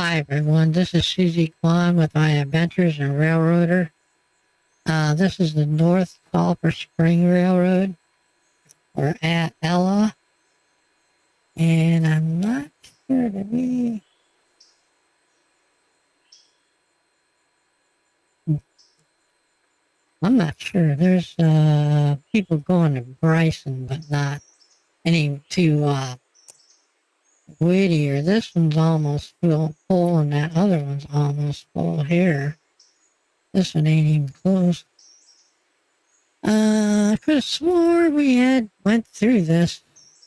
Hi everyone, this is Susie Kwan with my Adventures in Railroader. This is the North Sulphur Spring Railroad. We're at Ella, and I'm not sure I'm not sure. There's people going to Bryson, but not any to Whittier. This one's almost full, and that other one's almost full here. This one ain't even close. I could have swore we had went through this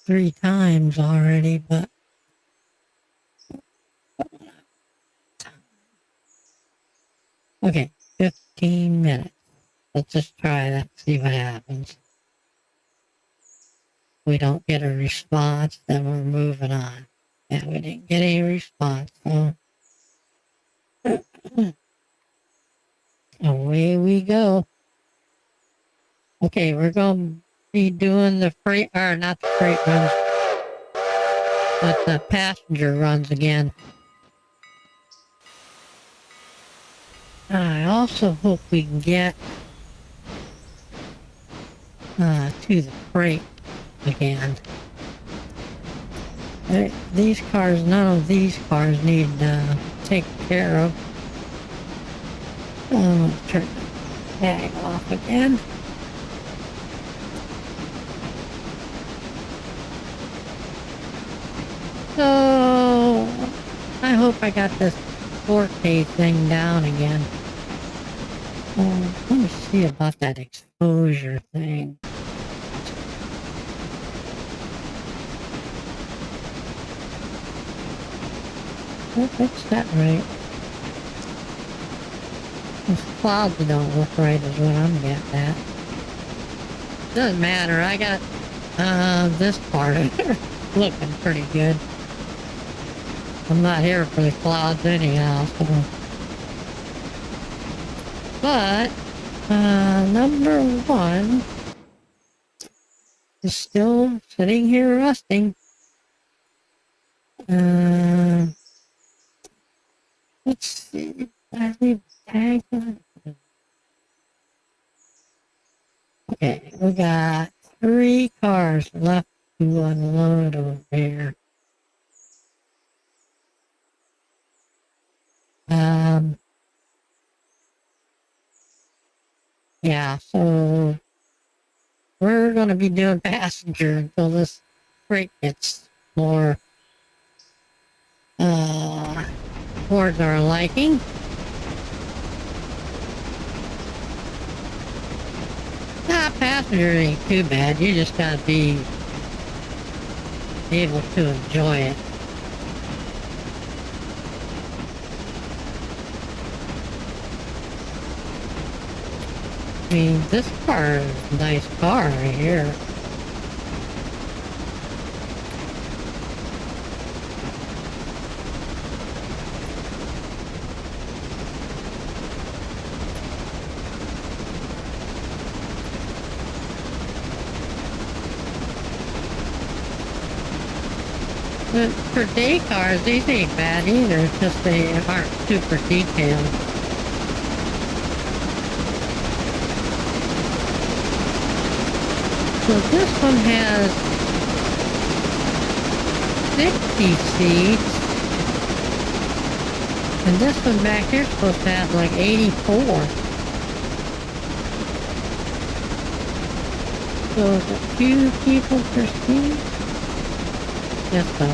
3 times already, but okay, 15 minutes. Let's just try that, see what happens. We don't get a response, then we're moving on. Yeah, we didn't get any response, so away we go. Okay, we're going to be doing the freight, or not the freight runs, but the passenger runs again. I also hope we can get to the freight again. These cars, none of these cars need taken care of. I'm going to turn the tag off again. So, I hope I got this 4K thing down again. Let me see about that exposure thing. What's that right? Those clouds don't look right is what I'm getting at. Doesn't matter, I got this part looking pretty good. I'm not here for the clouds anyhow, so. But, number 1 is still sitting here rusting. Let's see. I leave the tag on. Okay, we got 3 cars left to unload over here. Yeah, so we're going to be doing passenger until this freight gets more towards our liking. Passenger ain't too bad. You just gotta be able to enjoy it. I mean, this car is a nice car right here. But for day cars, these ain't bad either. It's just they aren't super detailed. So this one has 60 seats. And this one back here is supposed to have like 84. So is it 2 people per seat? Yes, so.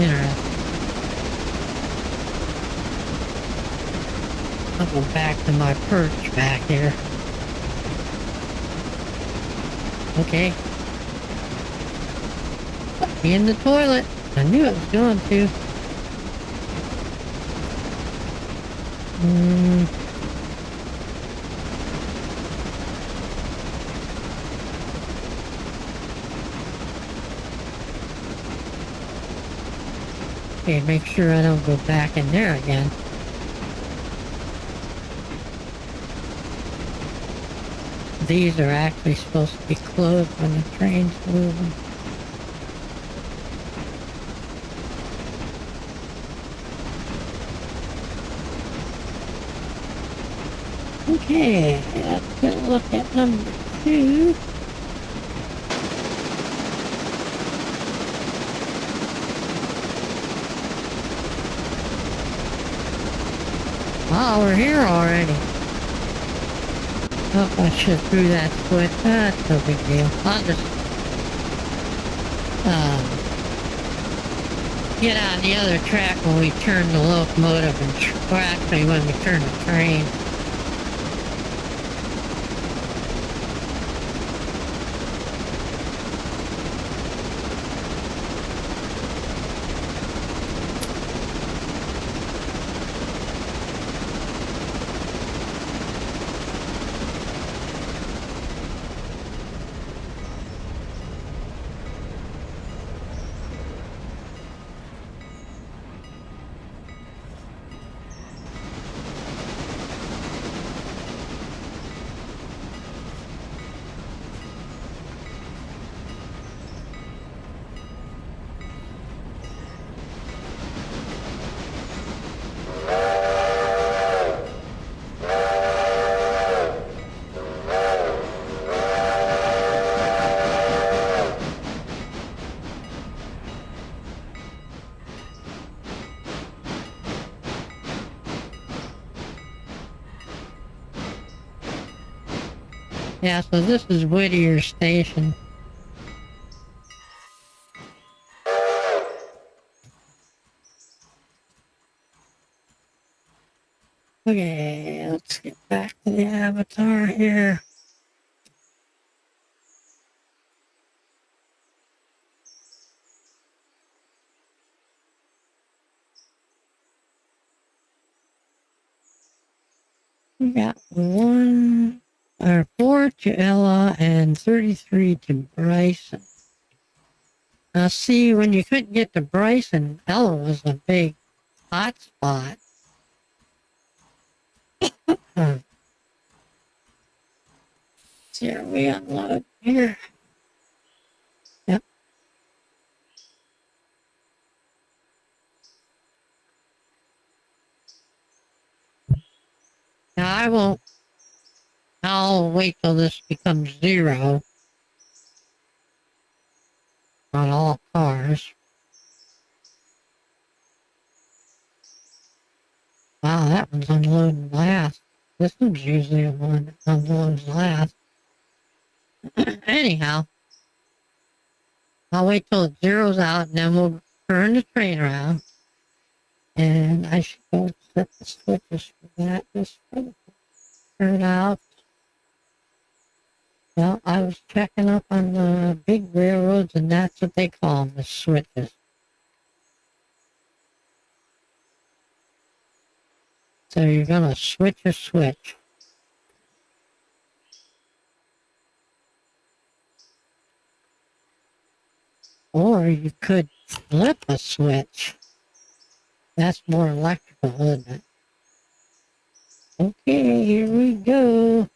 Interesting. I'll go back to my perch back here. Okay. Put me in the toilet. I knew it was going to. Okay, make sure I don't go back in there again. These are actually supposed to be closed when the train's moving. Okay, let's get a look at number 2. Oh, we're here already. Oh, I should have threw that switch. That's no big deal. I'll just get on the other track when we turn the locomotive, or actually when we turn the train. Yeah, so this is Whittier Station. Okay, let's get back to the avatar here. We got 4 to Ella and 33 to Bryson. Now see, when you couldn't get to Bryson, Ella was a big hot spot. See, are we unload here? Yep. Now I won't. I'll wait till this becomes 0 on all cars. Wow, that one's unloading last. This one's usually the one that unloads last. Anyhow, I'll wait till it zeroes out and then we'll turn the train around. And I should go set the switches for that. Just turn out. Well, I was checking up on the big railroads, and that's what they call them, the switches. So you're going to switch a switch. Or you could flip a switch. That's more electrical, isn't it? Okay, here we go.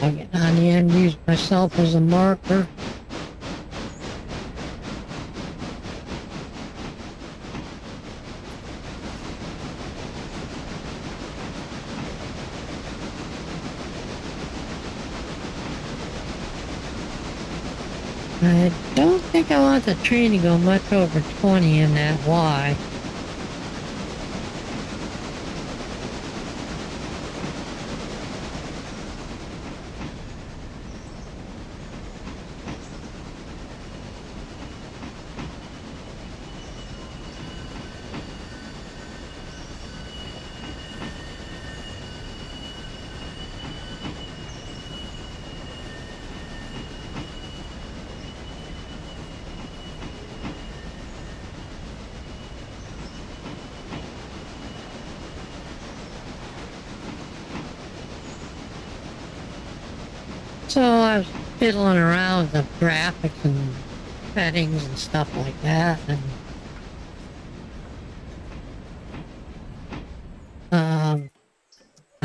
I'll get on the end, use myself as a marker. I don't think I want the train to go much over 20 in that Y. So I was fiddling around with the graphics and settings and stuff like that, and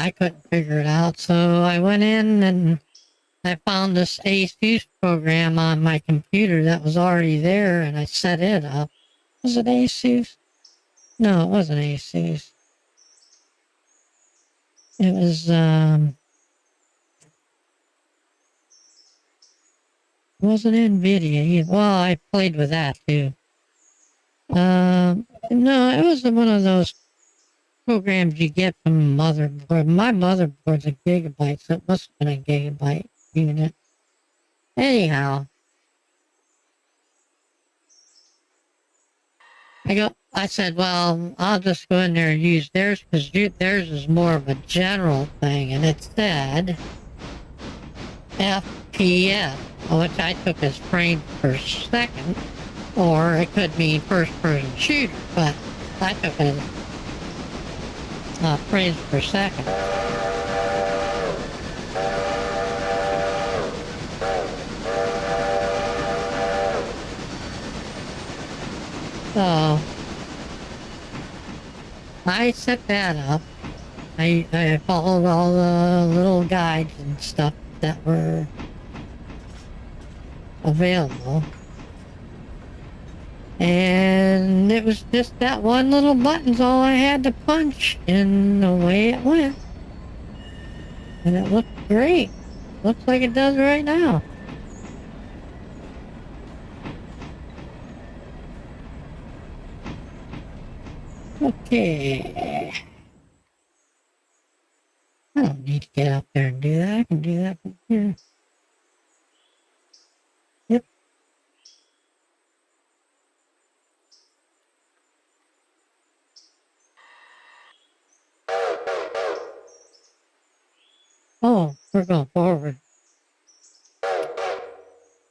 I couldn't figure it out. So I went in and I found this ASUS program on my computer that was already there, and I set it up. Was it ASUS? No, it wasn't ASUS. It wasn't NVIDIA. Well, I played with that too. No, it was one of those programs you get from motherboard. My motherboard's a gigabyte, so it must have been a gigabyte unit. Anyhow, I said, well, I'll just go in there and use theirs because theirs is more of a general thing. And it said FPS, which I took as frames per second, or it could mean first person shooter, but I took it as frames per second. So I set that up. I followed all the little guides and stuff that were available. And it was just that one little button's all I had to punch, and away it went. And it looked great. Looks like it does right now. Okay. I don't need to get up there and do that. I can do that from here. Yep. Oh, we're going forward.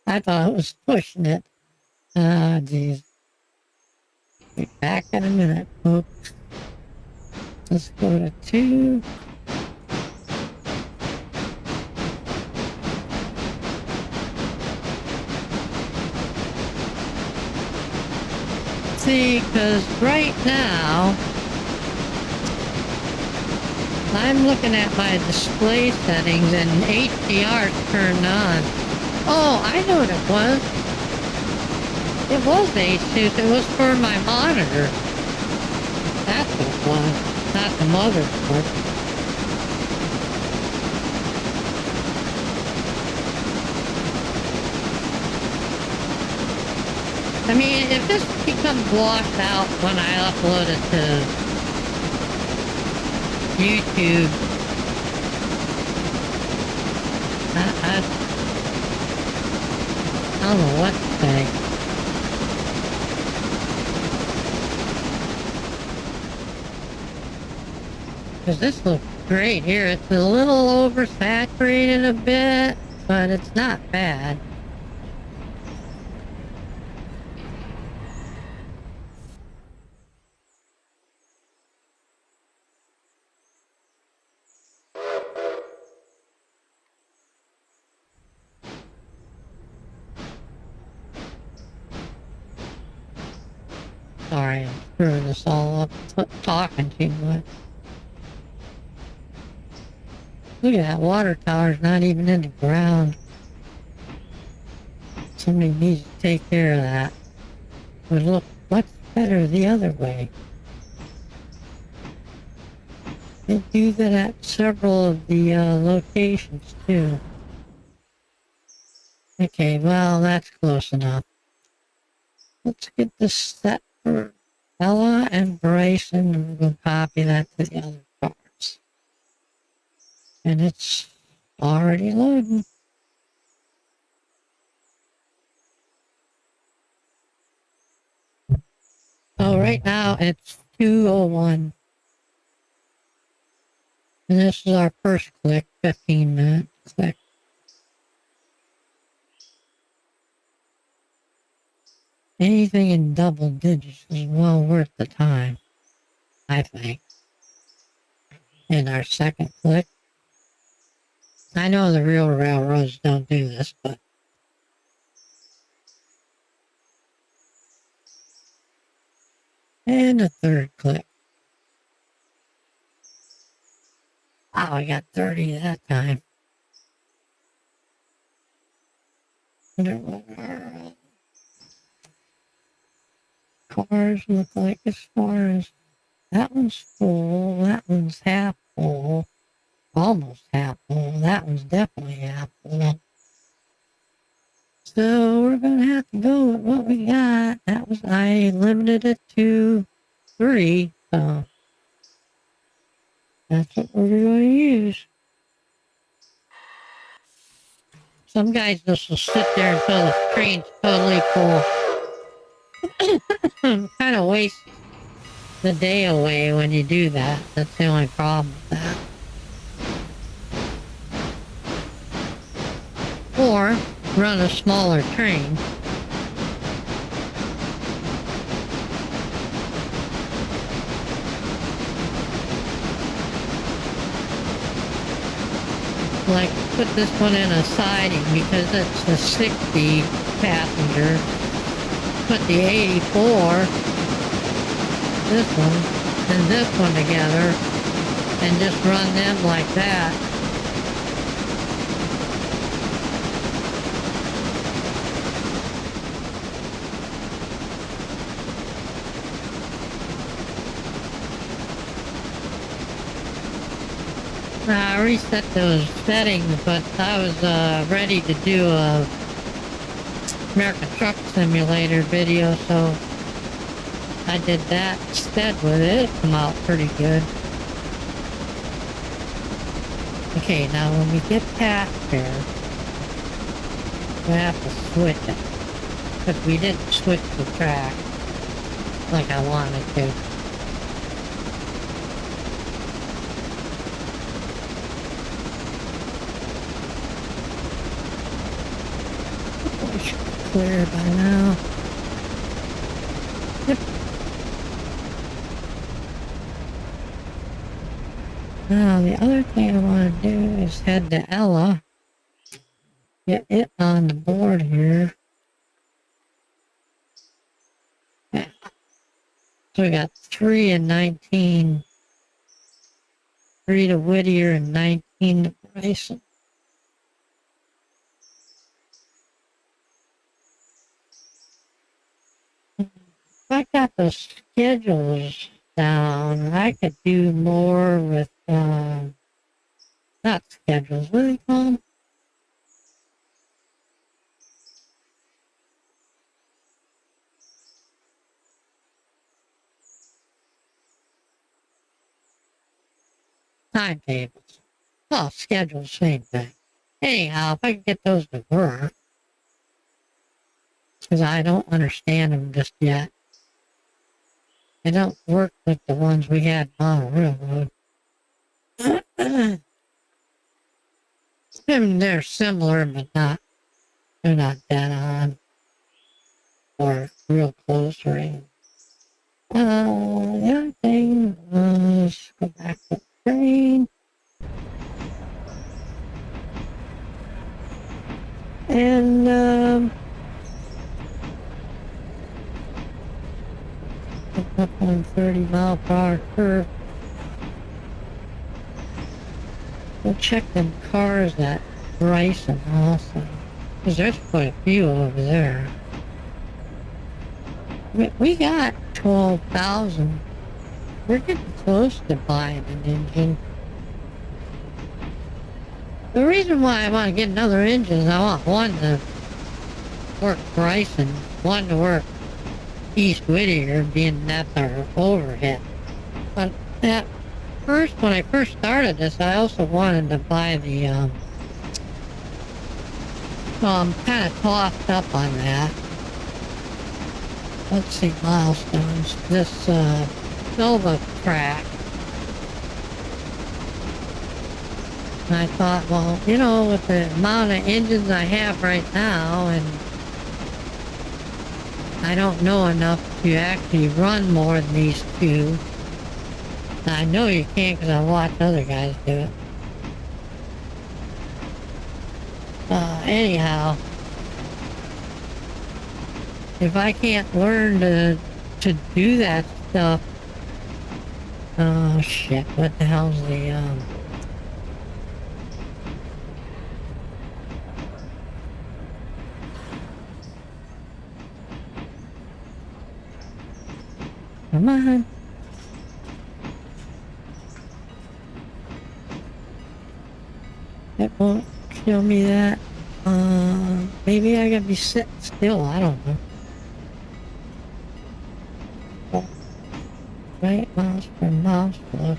I thought it was pushing it. Ah, geez. Be back in a minute, folks. Let's go to 2. See, because right now, I'm looking at my display settings and HDR's turned on. Oh, I know what it was. It was ASUS. It was for my monitor. That's what it was, not the motherboard. I mean, if this becomes washed out when I upload it to YouTube, I don't know what to say. Because this looks great here. It's a little oversaturated a bit, but it's not bad. Sorry, I'm screwing this all up, talking too much. Look at that water tower's not even in the ground. Somebody needs to take care of that. Would look much better the other way. They do that at several of the locations too. Okay, well, that's close enough. Let's get this set for Ella and Bryson, and we'll copy that to the other parts. And it's already loading. So right now it's 2:01. And this is our first click, 15-minute click. Anything in double digits is well worth the time, I think. In our second click. I know the real railroads don't do this, but and a third click. Wow, I got 30 that time. Wonder what our cars look like as far as that one's full, that one's half full, almost half full, that one's definitely half full. So we're gonna have to go with what we got. That was, I limited it to 3, so that's what we're going to use. Some guys just will sit there until the train's totally full. Kind of waste the day away when you do that. That's the only problem with that. Or run a smaller train. Like, put this one in a siding because it's a 60 passenger. Put the 84, this one, and this one together, and just run them like that. I reset those settings, but I was ready to do a American Truck Simulator video, so I did that instead with it. It came out pretty good. Okay, now when we get past here, we have to switch it, because we didn't switch the track like I wanted to. Clear by now. Yep. Now the other thing I want to do is head to Ella. Get it on the board here. Yeah. So we got 3 and 19. 3 to Whittier and 19 to Bryson. If I got the schedules down, I could do more with, not schedules, what do they call them? Timetables. Oh, schedules, same thing. Anyhow, if I can get those to work, because I don't understand them just yet. They don't work like the ones we had on the railroad. And they're similar, but they're not dead on or real close or anything. The other thing, let's go back to the train. And, up on 30-mile-per-hour curve. We'll check them cars at Bryson also, because there's quite a few over there. We got 12,000. We're getting close to buying an engine. The reason why I want to get another engine is I want one to work Bryson, one to work East Whittier, being that's our overhead. But at first, when I first started this, I also wanted to buy the, so I'm kind of tossed up on that. Let's see, milestones. This, Silva track. And I thought, well, you know, with the amount of engines I have right now, and I don't know enough to actually run more than these two. I know you can't because I watched other guys do it. Anyhow, if I can't learn to do that stuff, oh shit, what the hell's the, Come on. It won't show me that. Maybe I gotta be sitting still. I don't know. Right mouse for mouse look.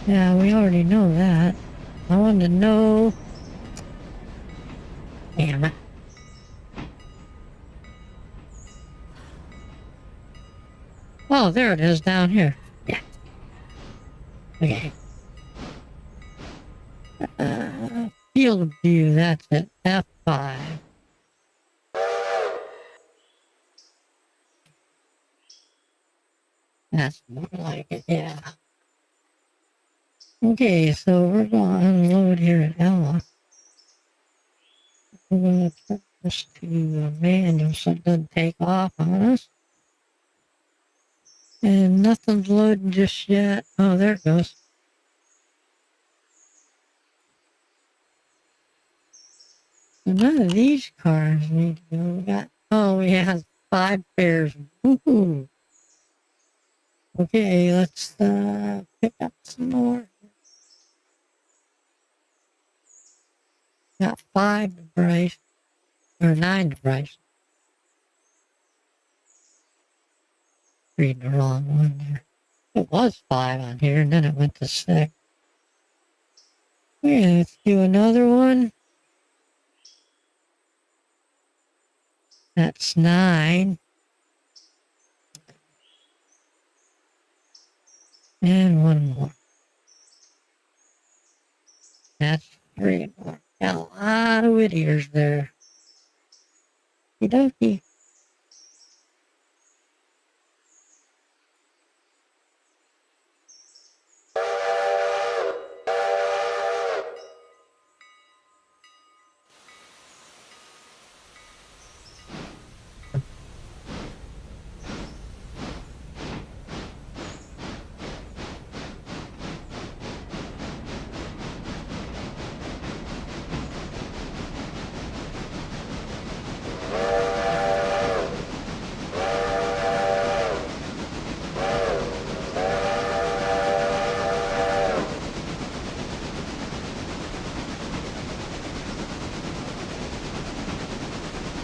Yeah, we already know that. I want to know. Damn it. Oh, there it is down here. Yeah. Okay. Field view, that's it. F5. That's more like it, yeah. Okay, so we're going to unload here at Ella. We're going to turn this to manual so it doesn't take off on us. And nothing's loading just yet. Oh, there it goes. So none of these cars need to go. We have 5 pairs. Woohoo! Okay, let's pick up some more. Got 5 to Bryce, or 9 to Bryce. Read the wrong one there. It was 5 on here, and then it went to 6. Okay, let's do another one. That's 9. And one more. That's 3 more. Got a lot of Whittiers there. Okie dokie.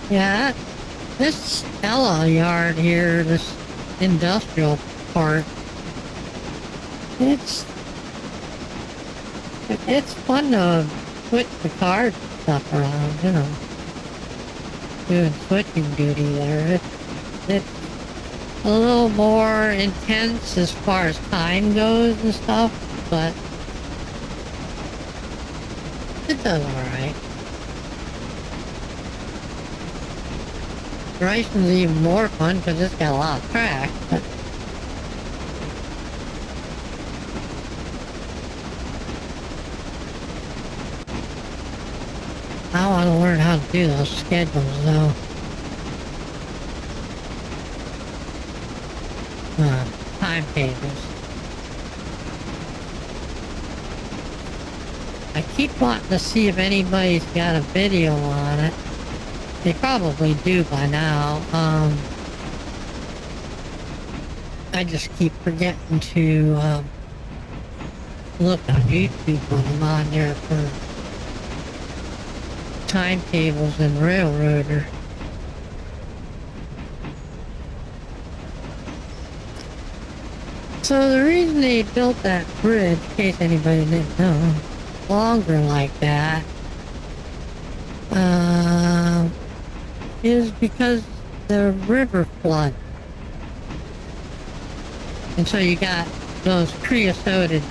Yeah, this Ella yard here, this industrial park, it's fun to switch the cars and stuff around, you know, doing switching duty there. It's a little more intense as far as time goes and stuff, but it does alright. Racing's even more fun because it's got a lot of track. But I want to learn how to do those schedules though. Timetables. I keep wanting to see if anybody's got a video on it. They probably do by now. I just keep forgetting to look on YouTube when I'm on there for timetables and Railroader. So the reason they built that bridge, in case anybody didn't know, longer like that, is because the river flood. And so you got those creosoted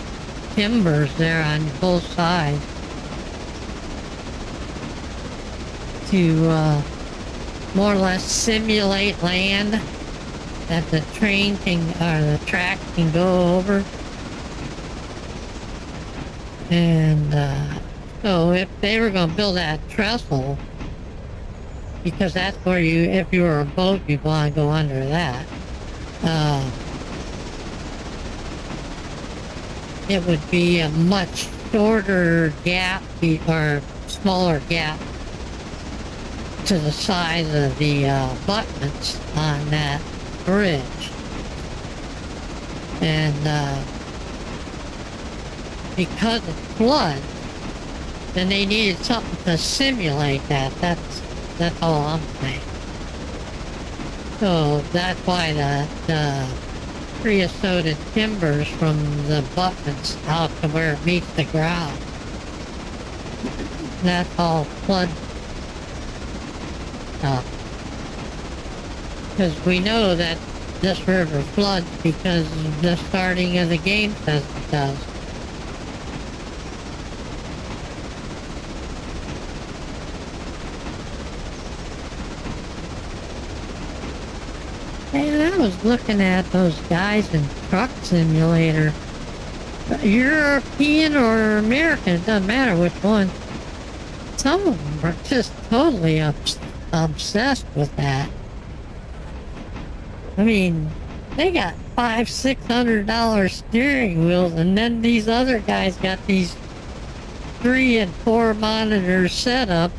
timbers there on both sides to more or less simulate land that the train can, or the track can go over. And so if they were going to build that trestle, because that's where you, if you were a boat, you'd want to go under that. It would be a much shorter gap, or smaller gap to the size of the abutments on that bridge. And because it floods, then they needed something to simulate that. That's all I'm saying. So that's why the creosoted timbers from the abutments out to where it meets the ground, that's all flood. Because we know that this river floods because the starting of the game says it does. And I was looking at those guys in Truck Simulator. European or American, it doesn't matter which one. Some of them are just totally obsessed with that. I mean, they got $500-600 steering wheels, and then these other guys got these 3 and 4 monitor setups.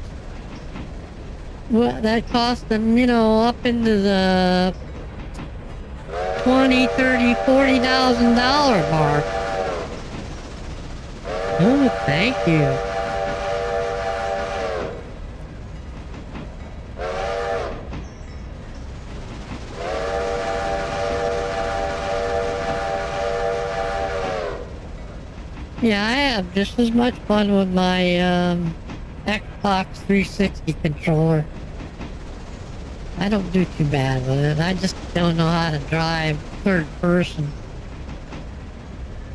Well, that cost them, up into the $20,000, $30,000, $40,000 mark. Oh, thank you. Yeah, I have just as much fun with my Xbox 360 controller. I don't do too bad with it. I just don't know how to drive third person.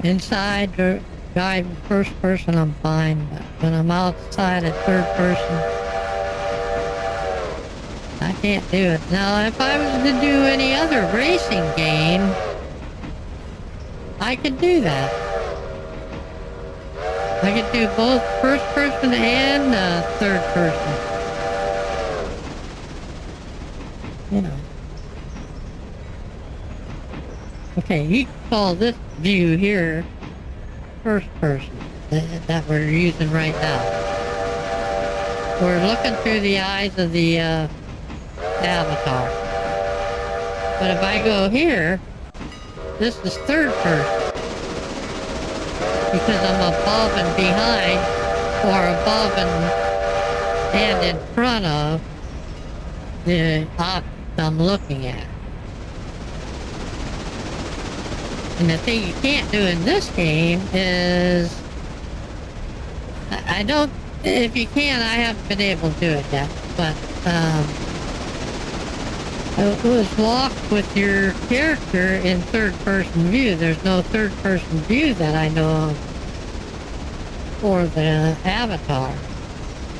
Inside, drive first person, I'm fine. But when I'm outside at third person, I can't do it. Now, if I was to do any other racing game, I could do that. I could do both first person and third person. Okay, you can call this view here first person that we're using right now. We're looking through the eyes of the avatar. But if I go here, this is third person. Because I'm above and behind, or above and in front of the object I'm looking at. And the thing you can't do in this game is, I don't, if you can, I haven't been able to do it yet, but it was walk with your character in third person view. There's no third person view that I know of for the avatar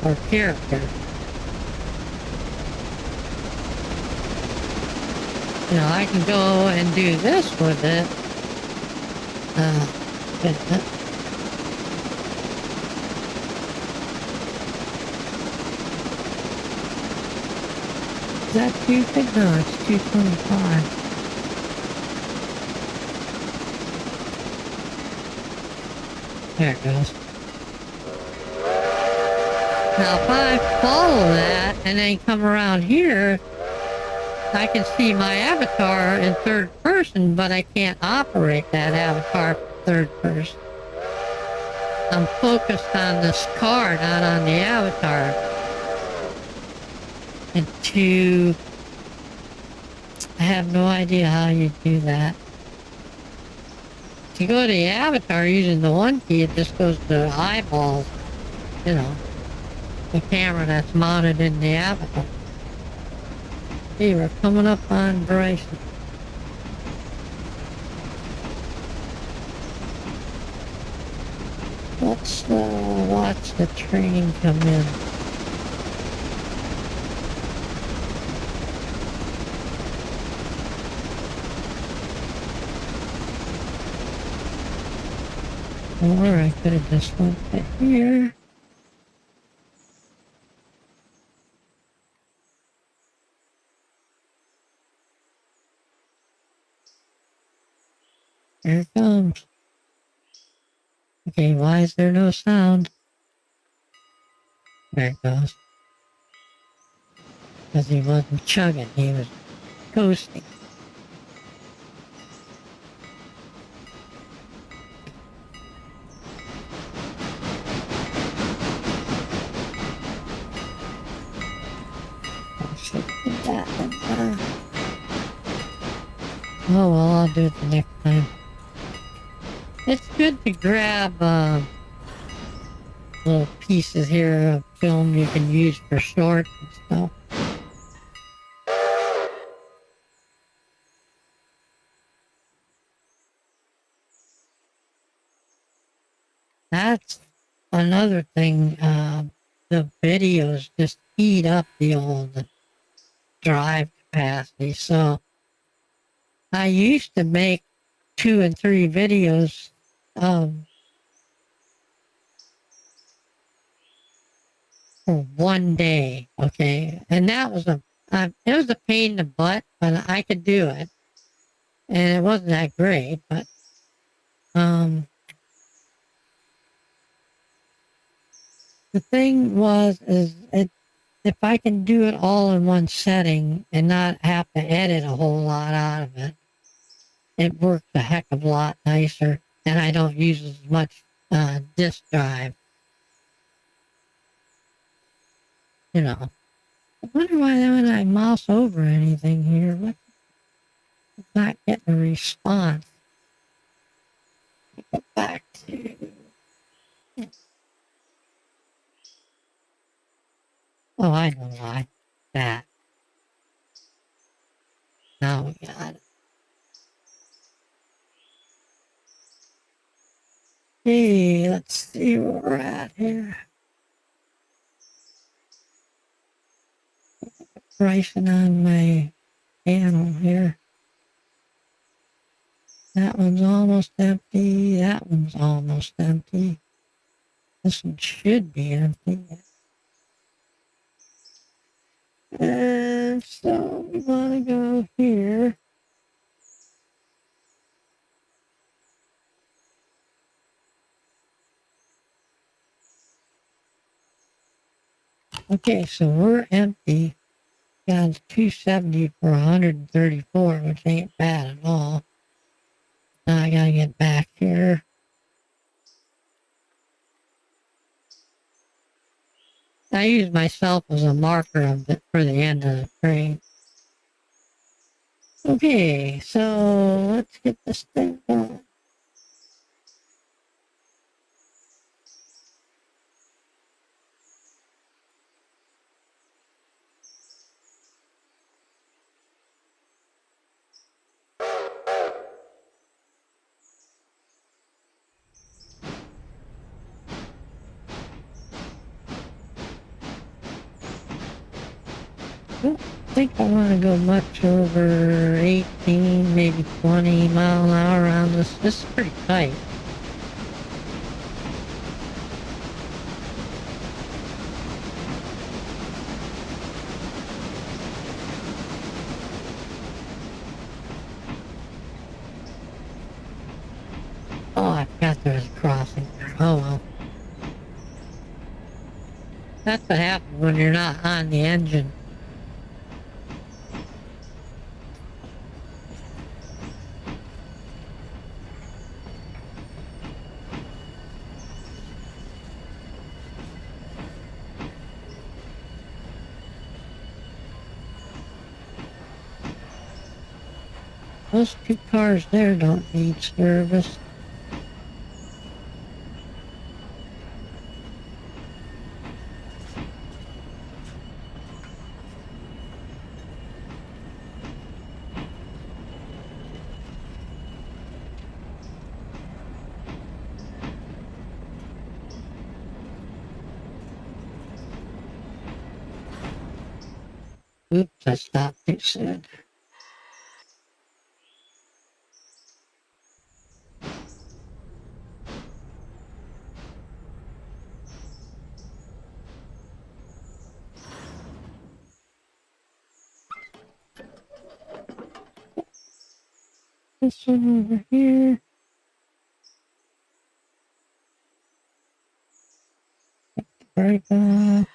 or character. I can go and do this with it. Is that too big? No, it's 225. There it goes. Now if I follow that and then come around here, I can see my avatar in third person, but I can't operate that avatar third person. I'm focused on this car, not on the avatar. And I have no idea how you do that. To go to the avatar using the one key, it just goes to eyeballs, the camera that's mounted in the avatar. Hey, we're coming up on Bryson. Let's watch the train come in. Or I could have just went to here. Here it comes. Okay, why is there no sound? There it goes. Because he wasn't chugging, he was coasting. Oh well, I'll do it the next time. It's good to grab little pieces here of film you can use for shorts and stuff. That's another thing. The videos just eat up the old drive capacity. So I used to make 2 and 3 videos for one day. Okay. And that was it was a pain in the butt, but I could do it. And it wasn't that great, but, the thing if I can do it all in one setting and not have to edit a whole lot out of it, it works a heck of a lot nicer, and I don't use as much disk drive. You know, I wonder why when I mouse over anything here, it's not getting a response. Go back to oh, I know why. That now we got it. Hey, let's see where we're at here. Pricing on my panel here. That one's almost empty. That one's almost empty. This one should be empty. And so we want to go here. Okay, so we're empty. Got 270 for 134, which ain't bad at all. Now I gotta get back here. I use myself as a marker for the end of the frame. Okay, so let's get this thing going. I don't think I want to go much over 18, maybe 20 mile an hour around this. This is pretty tight. Oh, I forgot there was a crossing there. Oh well. That's what happens when you're not on the engine. Those 2 cars there don't need service. Oops, I stopped too soon. This one over here. Brake off.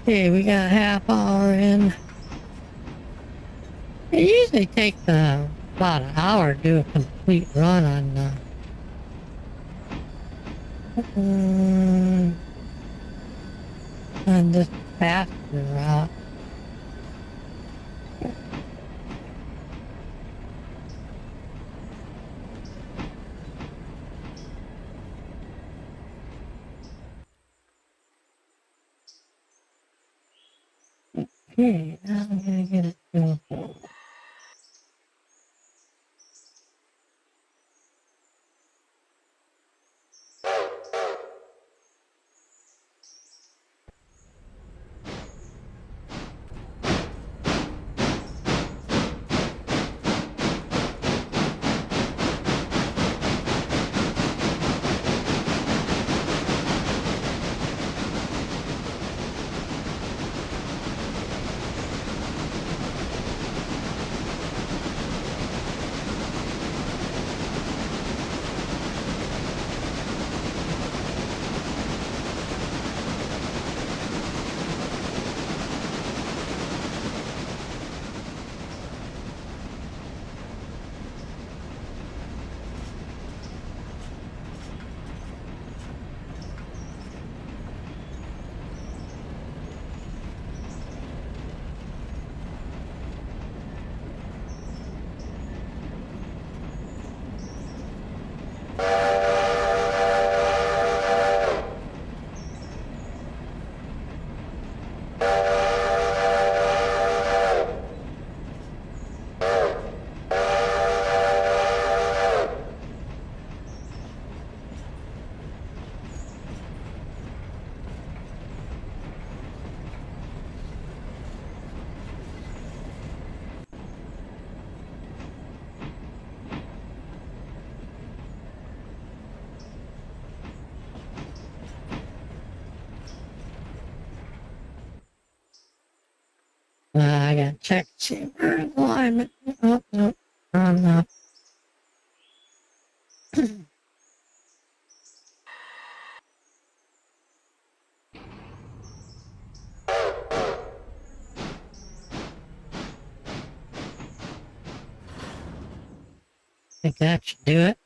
Okay, we got a half hour in. It usually takes about an hour to do a complete run um, on this passenger route. Okay, now I'm gonna get it to. I gotta check to see where alignment. Oh, no, wrong enough. Think that should do it.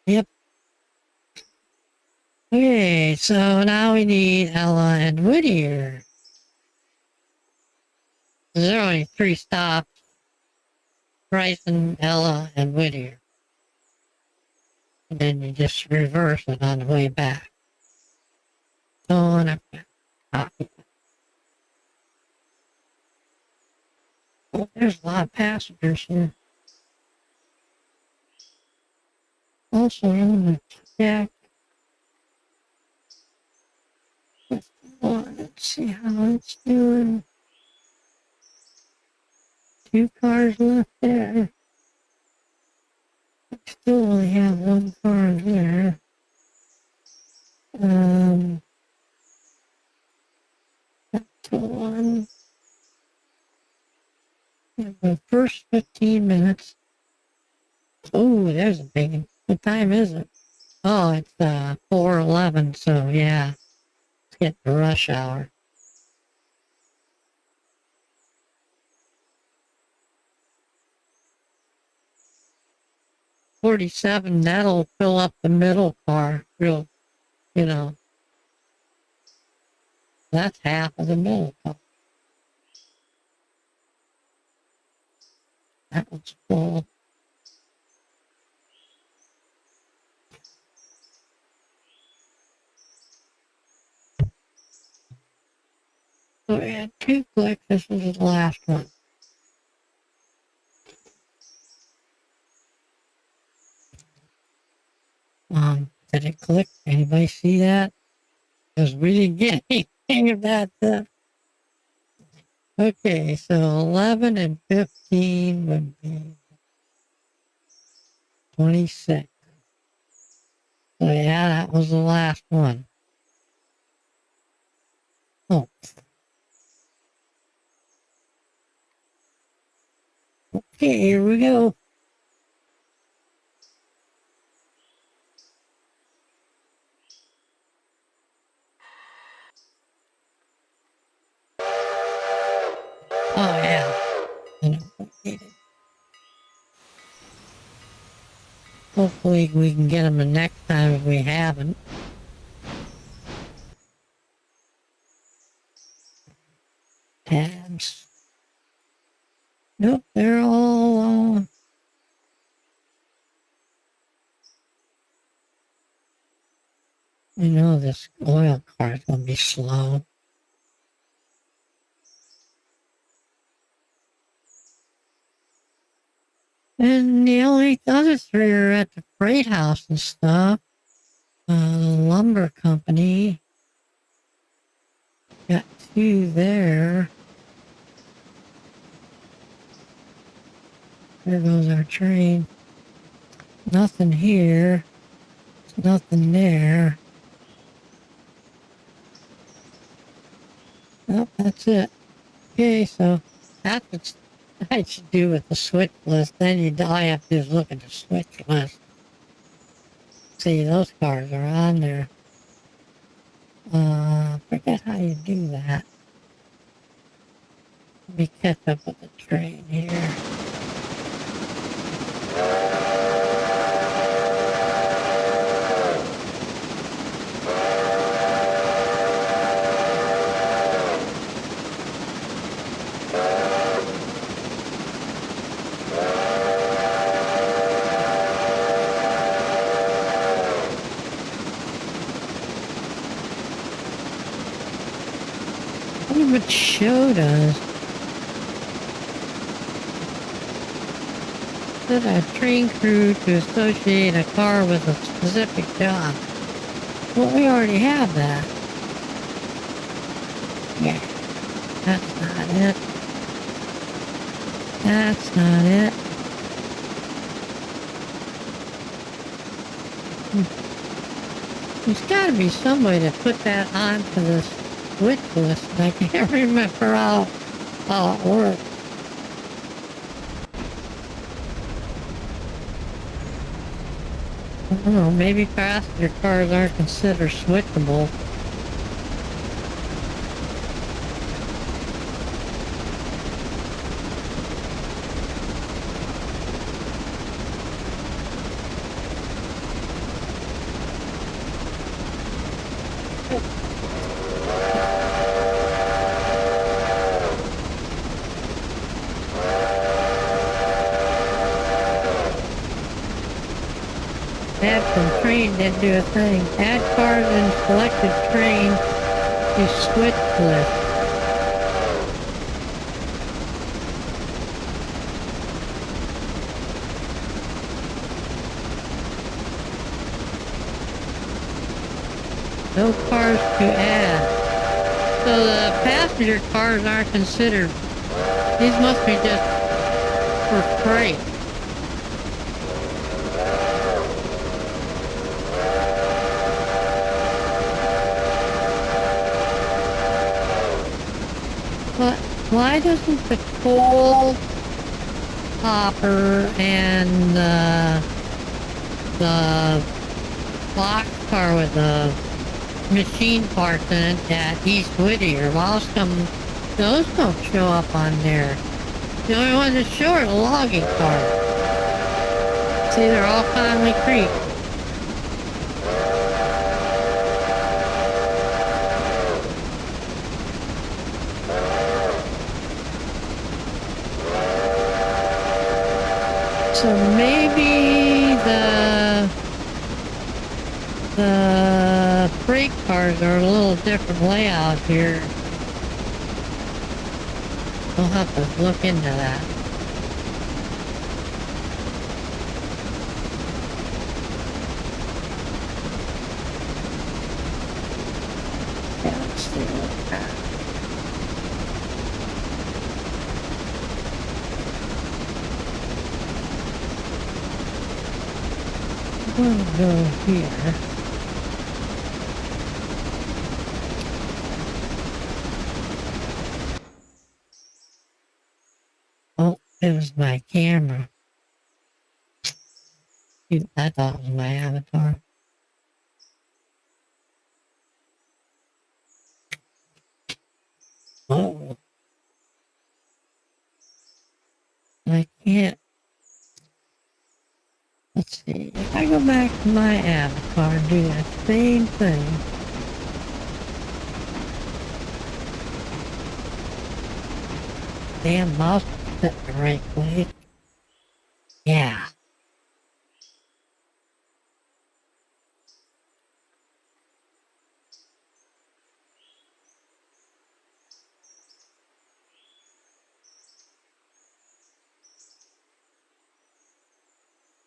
Yep. Okay, so now we need Ella and Whittier. There are only 3 stops. Bryson, Ella, and Whittier. And then you just reverse it on the way back. So on up. Copy. Oh, there's a lot of passengers here. Also, I'm gonna check. Let's see how it's doing. 2 cars left there. Still only have 1 car there. That's the one. The first 15 minutes. Oh, there's a big one. What time is it? Oh, it's 4:11. So yeah, it's getting to rush hour. 47. That'll fill up the middle car. Real, you know, that's half of the middle car. That one's full. So we had 2 clicks. This is the last one. Did it click? Anybody see that? Because we didn't get anything of that. Okay, so 11 and 15 would be 26. So yeah, that was the last one. Oh, okay, here we go. Hopefully we can get them the next time if we haven't. Tabs. Nope, they're all... you know this oil car is going to be slow. And the only other three are at the freight house and stuff. The lumber company. Got two there. There goes our train. Nothing here. Nothing there. Nope, that's it. Okay, so that's what I should do with the switch list. Then all you have to do is look at the switch list. See, those cars are on there. Forget how you do that. Let me catch up with the train here. I wonder what showed us. Said a train crew to associate a car with a specific job. Well, we already have that. Yeah, that's not it. That's not it. There's got to be some way to put that onto the switch list. I can't remember how it works. I don't know, maybe passenger cars aren't considered switchable. Add from train didn't do a thing. Add cars in selected train to switch list. No cars to add. So the passenger cars aren't considered. These must be just for freight. But why doesn't the coal hopper and the box car with the machine parts in it at East Whittier, those don't show up on there. The only ones that show are the logging cars. See, they're all Conley Creek. So maybe the freight cars are a little different layout here. We'll have to look into that. Yeah, let's take a look at that. We'll go here. Oh, it was my camera. I thought it was my avatar. Oh. I can't. Let's see. I go back to my avatar and do that same thing. Damn mouse is set in the right place. Yeah.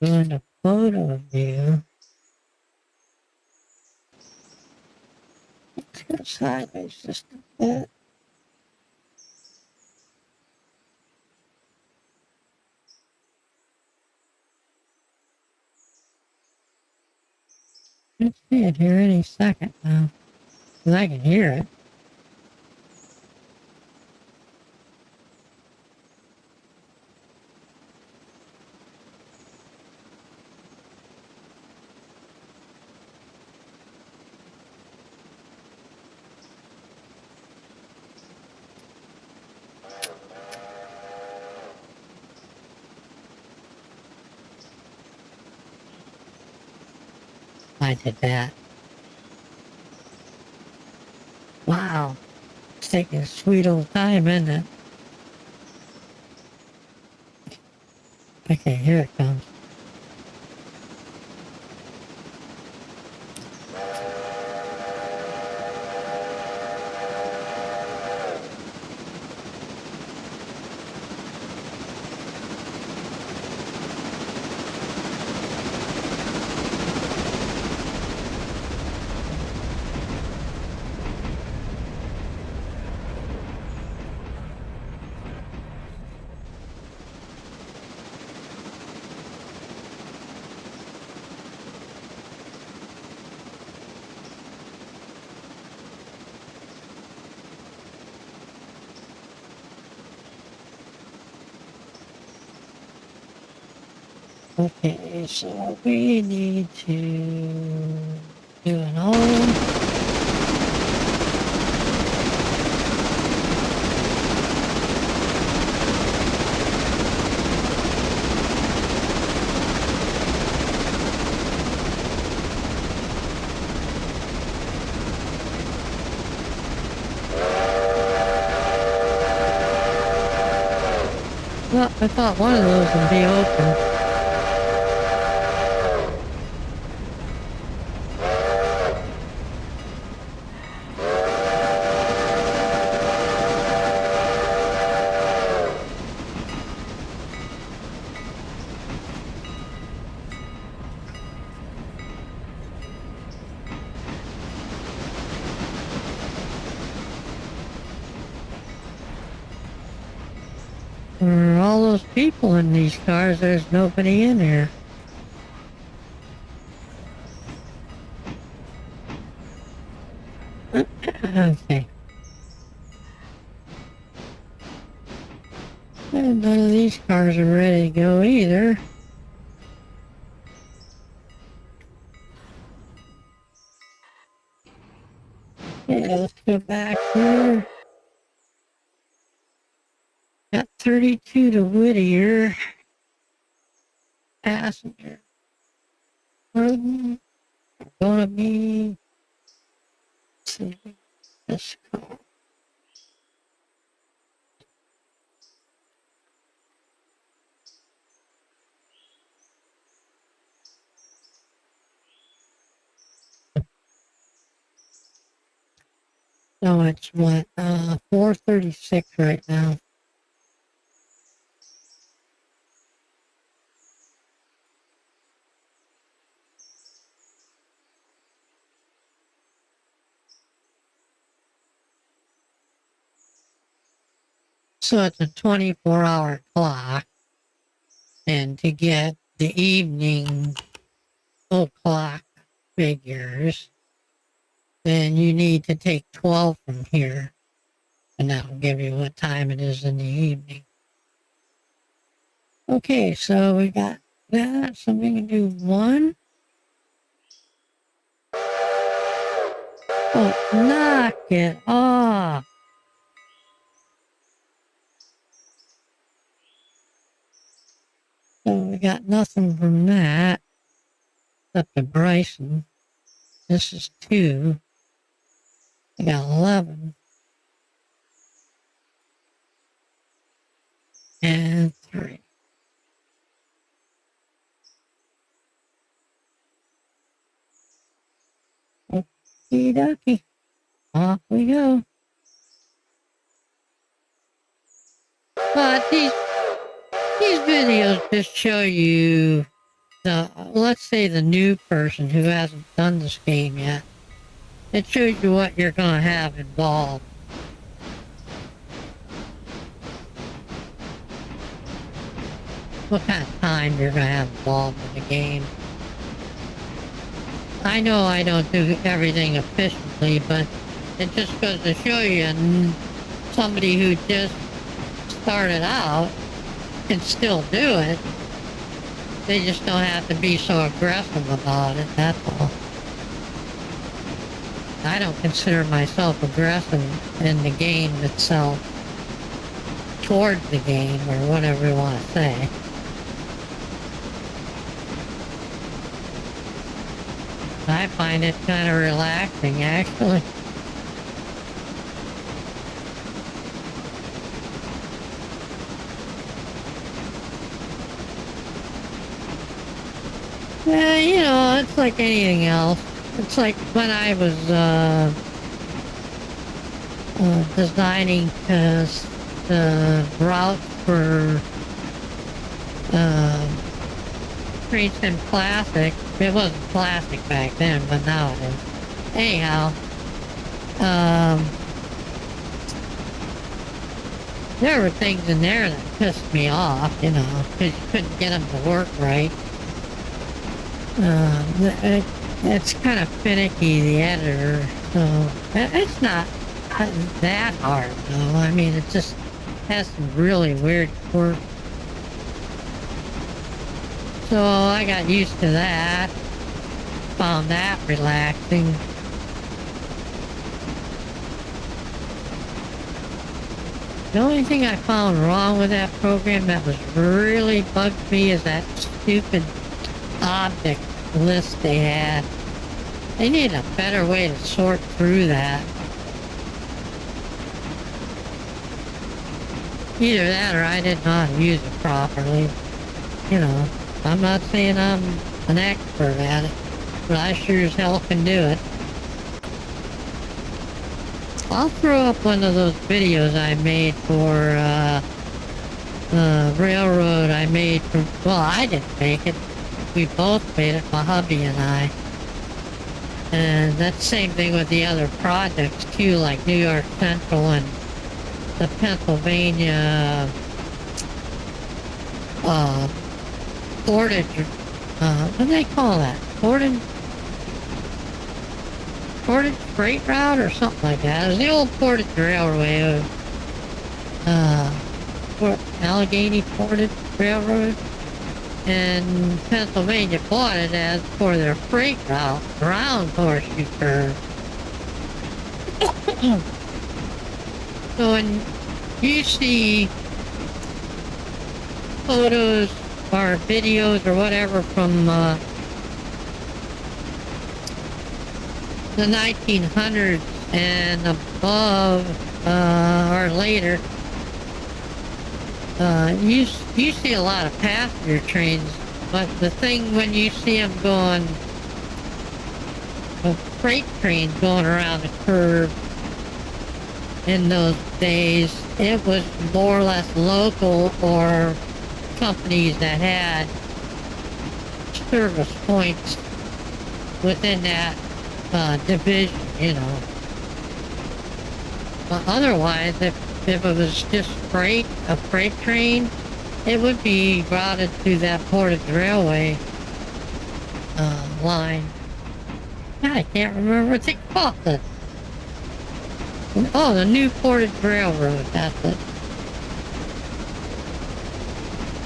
Doing a photo view. Let's go sideways just a bit. Should see it here any second now. Because I can hear it. I did that. Wow. It's taking a sweet old time, isn't it? Okay, here it comes. Okay, so we need to do an old. Well, I thought one of those would be open. For all those people in these cars, there's nobody in here. Okay. And none of these cars are ready to go either. Yeah, let's go back here. Got 32 to Whittier. Passenger. Gonna be. Let's see. This car. So it's what? 436 right now. So it's a 24-hour clock. And to get the evening o'clock figures, then you need to take 12 from here. And that will give you what time it is in the evening. Okay, so we got that. So we can do one. Oh, knock it off. So we got nothing from that. up to Bryson. This is 2. I got 11. And 3. Okie dokie. Off we go. But these videos just show you let's say the new person who hasn't done this game yet. It shows you what you're going to have involved. What kind of time you're going to have involved in the game. I know I don't do everything efficiently, but it just goes to show you somebody who just started out can still do it. They just don't have to be so aggressive about it, that's all. I don't consider myself aggressive in the game itself, towards the game, or whatever you want to say. I find it kind of relaxing, actually. Yeah, you know, it's like anything else. It's like when I was designing the route for Train Sim Classic. It wasn't classic back then, but now it is. Anyhow, there were things in there that pissed me off, you know, because you couldn't get them to work right. It's kind of finicky, the editor, so it's not that hard, though. I mean, it just has some really weird quirks. So I got used to that, found that relaxing. The only thing I found wrong with that program that was really bugged me is that stupid object list they had. They need a better way to sort through that. Either that or I didn't know how to use it properly. You know, I'm not saying I'm an expert at it, but I sure as hell can do it. I'll throw up one of those videos I made for the railroad I made for, well, I didn't make it. We both made it, my hubby and I. And that's the same thing with the other projects too, like New York Central and the Pennsylvania portage, what do they call that? Portage freight route or something like that. It was the old Portage Railway, Allegheny Portage Railroad. And Pennsylvania bought it as for their freight route around Horseshoe Curve. So when you see photos or videos or whatever from the 1900s and above or later, you see a lot of passenger trains, but the thing when you see them going, freight trains going around the curve in those days, it was more or less local or companies that had service points within that division, you know. But otherwise, if it was just a freight train, it would be routed through that Portage Railway line. I can't remember what they called it. Oh, the New Portage Railroad, that's it.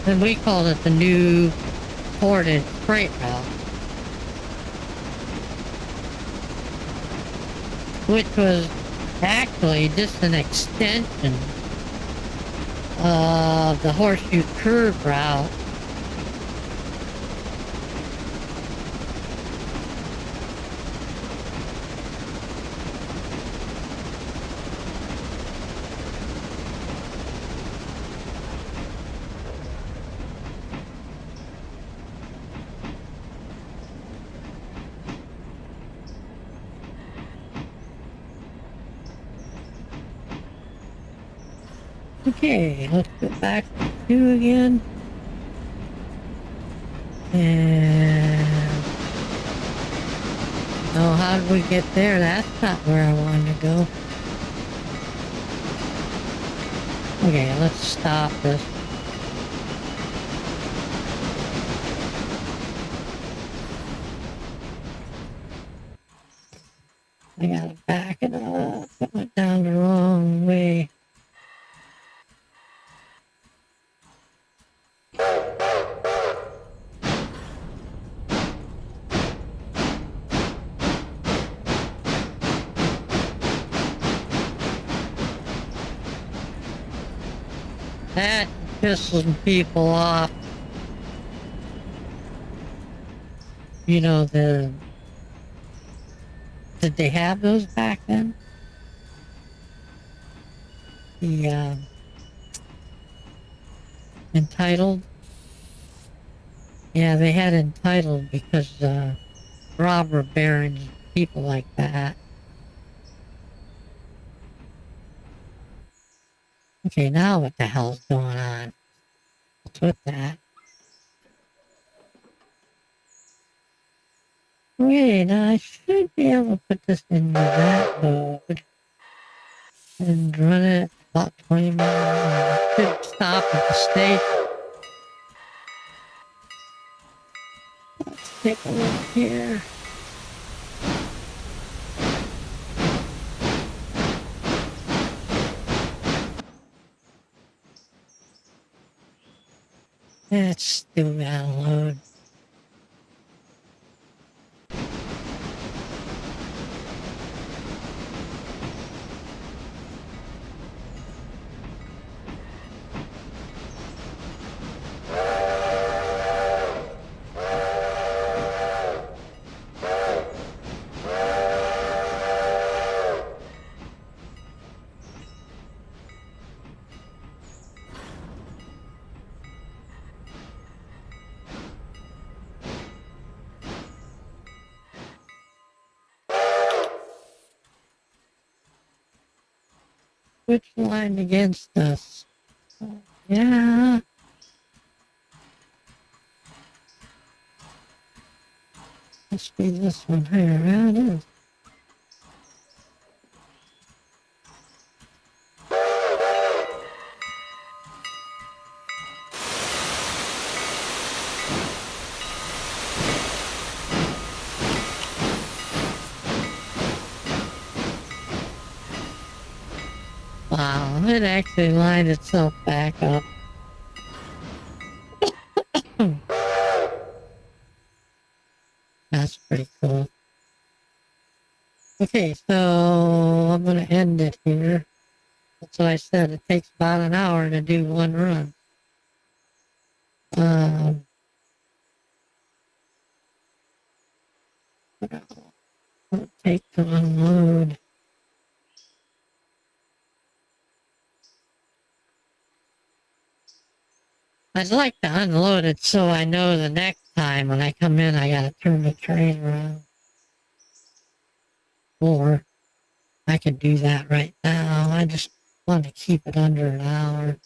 And we called it the New Portage Freight Route, which was actually just an extension of the Horseshoe Curve route. Okay, let's go back to 2 again. And... oh, how did we get there? That's not where I wanted to go. Okay, let's stop this. I gotta back it up. It went down the wrong way. That's pissing people off. You know, did they have those back then? The, entitled? Yeah, they had entitled because, robber barons, people like that. Okay, now what the hell's going on? What's with that? Wait, I should be able to put this in that mode and run it about 20 miles an hour. Should stop at the station. Let's take a look here. It's still out of load. Which line against us? Yeah. Must be this one here. Yeah, it is. Wow, it actually lined itself back up. That's pretty cool. Okay, so I'm going to end it here. That's what I said. It takes about an hour to do one run. It'll take to unload. I'd like to unload it so I know the next time when I come in I gotta turn the train around. Or I could do that right now. I just want to keep it under an hour.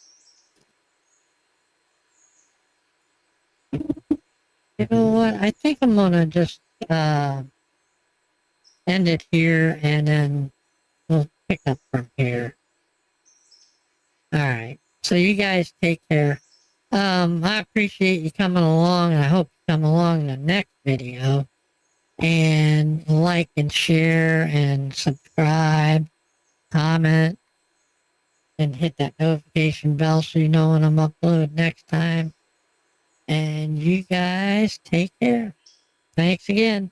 You know what? I think I'm gonna just end it here and then we'll pick up from here. Alright. So you guys take care. I appreciate you coming along and I hope you come along in the next video. And like and share and subscribe, comment, and hit that notification bell so you know when I'm upload next time. And you guys take care. Thanks again.